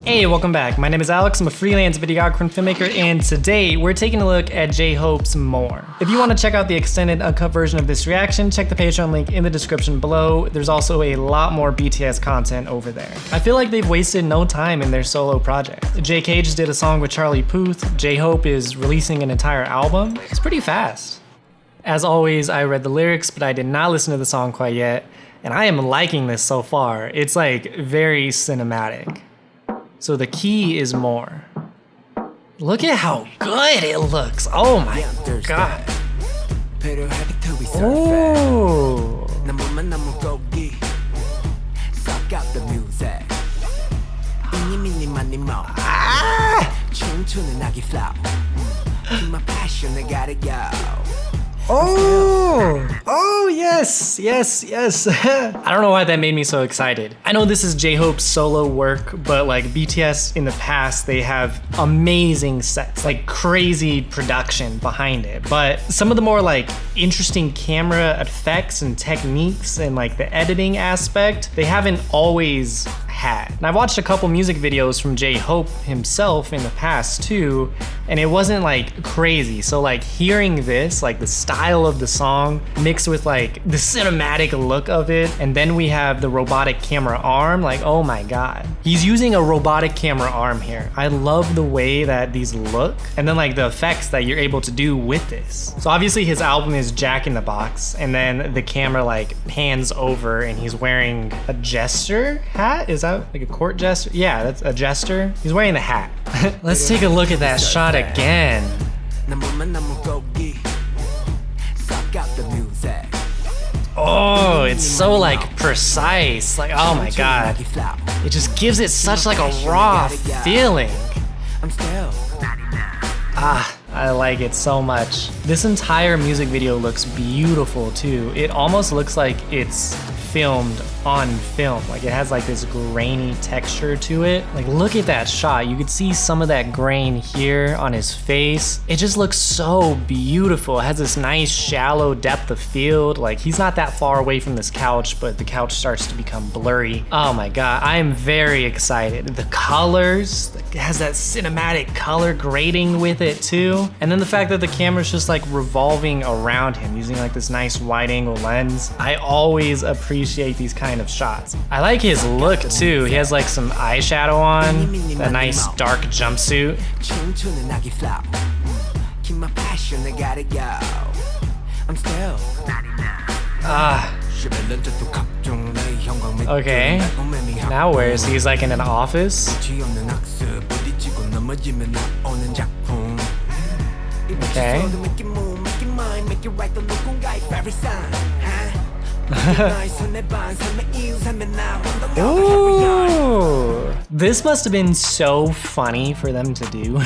Hey, welcome back. My name is Alex. I'm a freelance videographer and filmmaker, and today we're taking a look at J-Hope's More. If you want to check out the extended uncut version of this reaction, check the Patreon link in the description below. There's also a lot more BTS content over there. I feel like they've wasted no time in their solo project. JK just did a song with Charlie Puth. J-Hope is releasing an entire album. It's pretty fast. As always, I read the lyrics, but I did not listen to the song quite yet, and I am liking this so far. It's like very cinematic. So the key is more. Look at how good it looks. Oh my god. Oh. Oh, yes. I don't know why that made me so excited. I know this is J-Hope's solo work, but like BTS in the past, they have amazing sets, like crazy production behind it. But some of the more like interesting camera effects and techniques and like the editing aspect, they haven't always had. And I've watched a couple music videos from J-Hope himself in the past too, and it wasn't like crazy. So like hearing this, like the style of the song mixed with like the cinematic look of it, and then we have the robotic camera arm, like oh my god. He's using a robotic camera arm here. I love the way that these look, and then like the effects that you're able to do with this. So obviously his album is Jack in the Box, and then the camera like pans over and he's wearing a jester hat. Is that like a court jester? Yeah, that's a jester. He's wearing the hat. Let's take a look at that shot again. Oh, it's so like precise. Like, oh my god. It just gives it such like a raw feeling. I like it so much. This entire music video looks beautiful too. It almost looks like it's filmed on film. Like it has like this grainy texture to it. Like look at that shot. You could see some of that grain here on his face. It just looks so beautiful. It has this nice shallow depth of field. Like he's not that far away from this couch, but the couch starts to become blurry. Oh my god, I am very excited. The colors, it has that cinematic color grading with it too. And then the fact that the camera's just like revolving around him using like this nice wide angle lens. I always appreciate these kind of shots. I like his look too. He has like some eyeshadow on, that nice dark jumpsuit. Okay. Now where is he? He's like in an office. Okay. Ooh, this must have been so funny for them to do.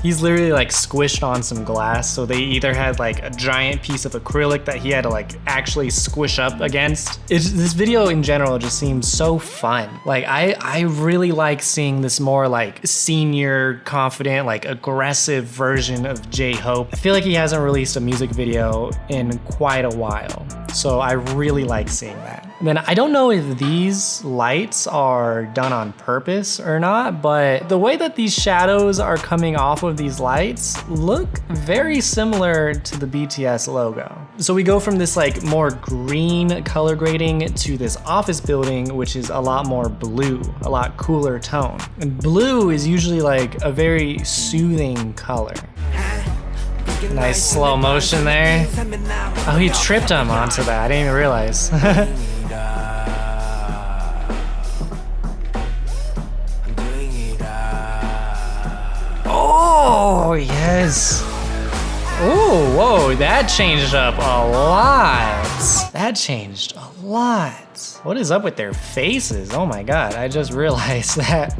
He's literally like squished on some glass, so they either had like a giant piece of acrylic that he had to like actually squish up against. This video in general just seems so fun. Like I really like seeing this more like senior, confident, like aggressive version of J-Hope. I feel like he hasn't released a music video in quite a while, so I really like seeing that. And then I don't know if these lights are done on purpose or not, but the way that these shadows are coming off of these lights look very similar to the BTS logo. So we go from this like more green color grading to this office building, which is a lot more blue, a lot cooler tone. And blue is usually like a very soothing color. Nice slow motion there. Oh, he tripped him onto that. I didn't even realize. Oh, yes. Oh, whoa, that changed up a lot. That changed a lot. What is up with their faces? Oh my god, I just realized that.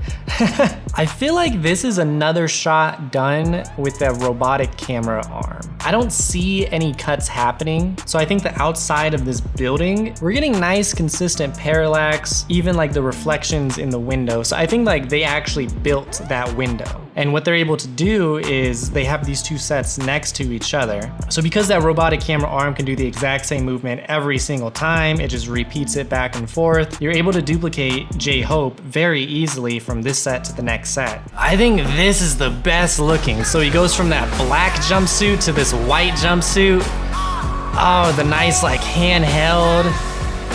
I feel like this is another shot done with that robotic camera arm. I don't see any cuts happening, so I think the outside of this building, we're getting nice consistent parallax, even like the reflections in the window. So I think like they actually built that window. And what they're able to do is they have these two sets next to each other. So because that robotic camera arm can do the exact same movement every single time, it just repeats it back and forth. You're able to duplicate J-Hope very easily from this set to the next set. I think this is the best looking. So he goes from that black jumpsuit to this white jumpsuit. Oh, the nice like handheld.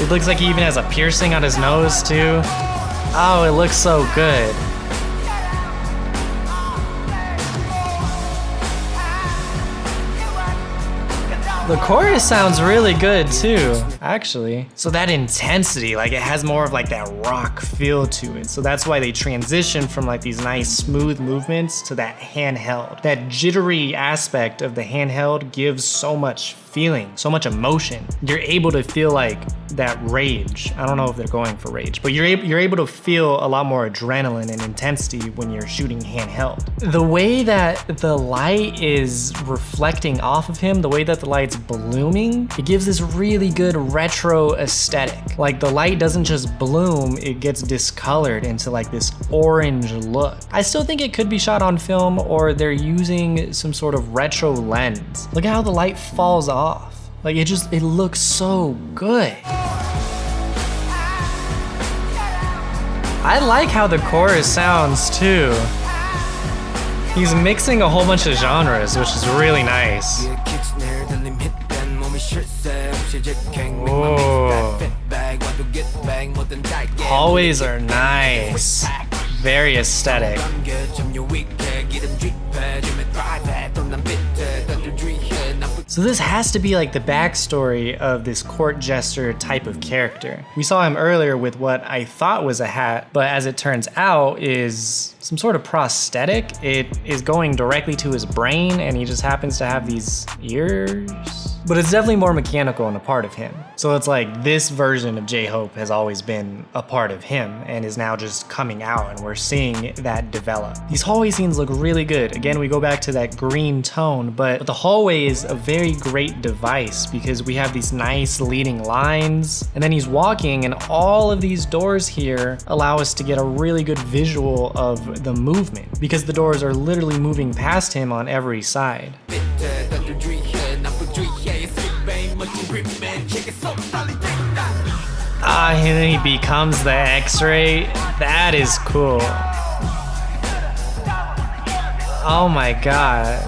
It looks like he even has a piercing on his nose too. Oh, it looks so good. The chorus sounds really good too, actually. So that intensity, like it has more of like that rock feel to it. So that's why they transition from like these nice smooth movements to that handheld. That jittery aspect of the handheld gives so much feeling, so much emotion. You're able to feel like that rage. I don't know if they're going for rage, but you're able to feel a lot more adrenaline and intensity when you're shooting handheld. The way that the light is reflecting off of him, the way that the light's blooming, it gives this really good retro aesthetic. Like the light doesn't just bloom, it gets discolored into like this orange look. I still think it could be shot on film or they're using some sort of retro lens. Look at how the light falls off. Like it looks so good. I like how the chorus sounds too. He's mixing a whole bunch of genres, which is really nice. Ooh. Hallways are nice. Very aesthetic. So this has to be like the backstory of this court jester type of character. We saw him earlier with what I thought was a hat, but as it turns out is some sort of prosthetic. It is going directly to his brain and he just happens to have these ears. But it's definitely more mechanical and a part of him. So it's like this version of J-Hope has always been a part of him and is now just coming out and we're seeing that develop. These hallway scenes look really good. Again, we go back to that green tone, but the hallway is a very great device because we have these nice leading lines and then he's walking and all of these doors here allow us to get a really good visual of the movement because the doors are literally moving past him on every side. And then he becomes the X-ray. That is cool. Oh my god.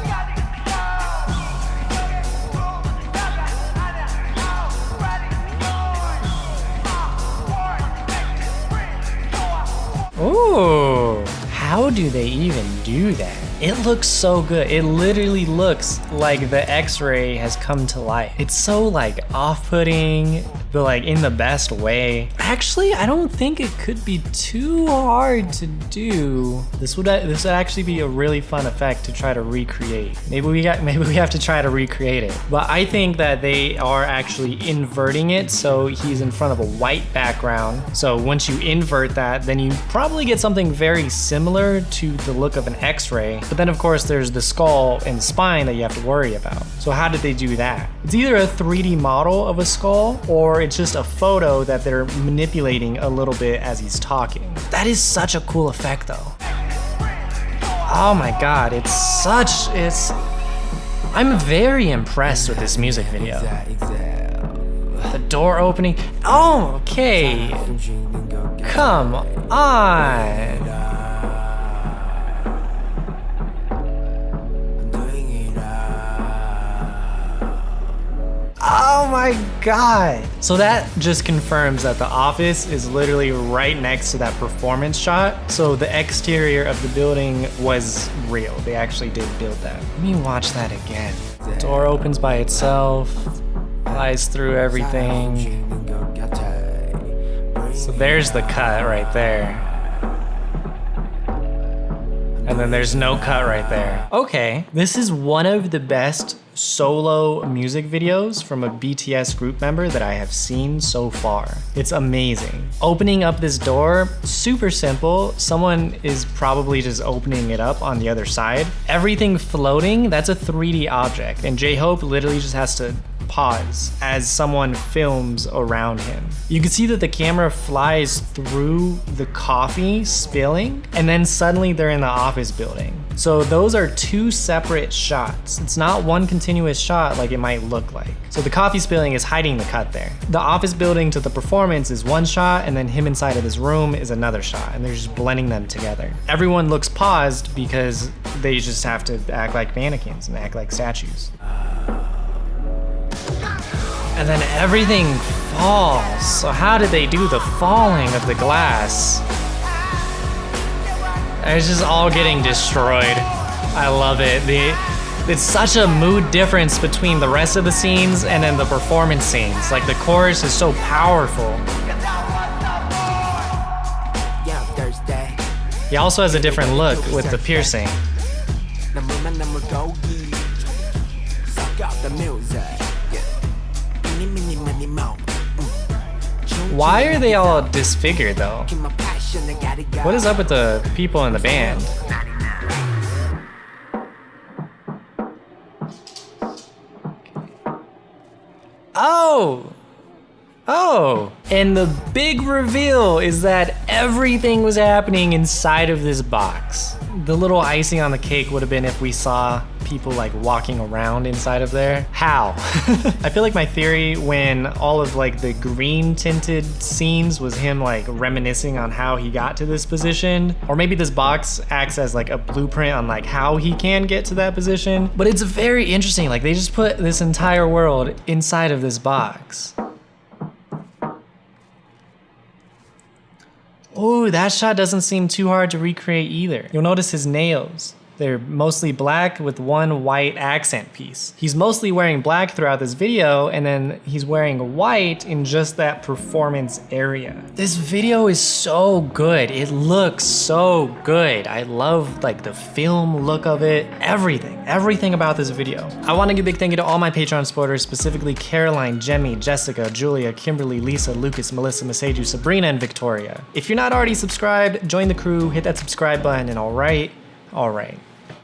Ooh, how do they even do that? It looks so good. It literally looks like the X-ray has come to life. It's so like off-putting, but like in the best way. Actually, I don't think it could be too hard to do. This would actually be a really fun effect to try to recreate. Maybe we have to try to recreate it. But I think that they are actually inverting it so he's in front of a white background. So once you invert that, then you probably get something very similar to the look of an X-ray. But then of course there's the skull and spine that you have to worry about. So how did they do that? It's either a 3D model of a skull or it's just a photo that they're manipulating a little bit as he's talking. That is such a cool effect though. Oh my god, I'm very impressed with this music video. The door opening. Oh, okay. Come on. Oh my god. So that just confirms that the office is literally right next to that performance shot. So the exterior of the building was real. They actually did build that. Let me watch that again. The door opens by itself, flies through everything. So there's the cut right there. And then there's no cut right there. Okay, this is one of the best solo music videos from a BTS group member that I have seen so far. It's amazing. Opening up this door, super simple. Someone is probably just opening it up on the other side. Everything floating, that's a 3D object. And J-Hope literally just has to pause as someone films around him. You can see that the camera flies through the coffee spilling, and then suddenly they're in the office building. So those are two separate shots. It's not one continuous shot like it might look like. So the coffee spilling is hiding the cut there. The office building to the performance is one shot, and then him inside of this room is another shot, and they're just blending them together. Everyone looks paused because they just have to act like mannequins and act like statues. And then everything falls. So how did they do the falling of the glass? It's just all getting destroyed. I love it. It's such a mood difference between the rest of the scenes and then the performance scenes. Like the chorus is so powerful. He also has a different look with the piercing. Why are they all disfigured though? What is up with the people in the band? Oh! And the big reveal is that everything was happening inside of this box. The little icing on the cake would have been if we saw people like walking around inside of there. How? I feel like my theory when all of like the green tinted scenes was him like reminiscing on how he got to this position. Or maybe this box acts as like a blueprint on like how he can get to that position. But it's very interesting, like they just put this entire world inside of this box. Oh, that shot doesn't seem too hard to recreate either. You'll notice his nails. They're mostly black with one white accent piece. He's mostly wearing black throughout this video, and then he's wearing white in just that performance area. This video is so good. It looks so good. I love like the film look of it. Everything about this video. I want to give a big thank you to all my Patreon supporters, specifically Caroline, Jemmy, Jessica, Julia, Kimberly, Lisa, Lucas, Melissa, Maseju, Sabrina, and Victoria. If you're not already subscribed, join the crew, hit that subscribe button, and all right.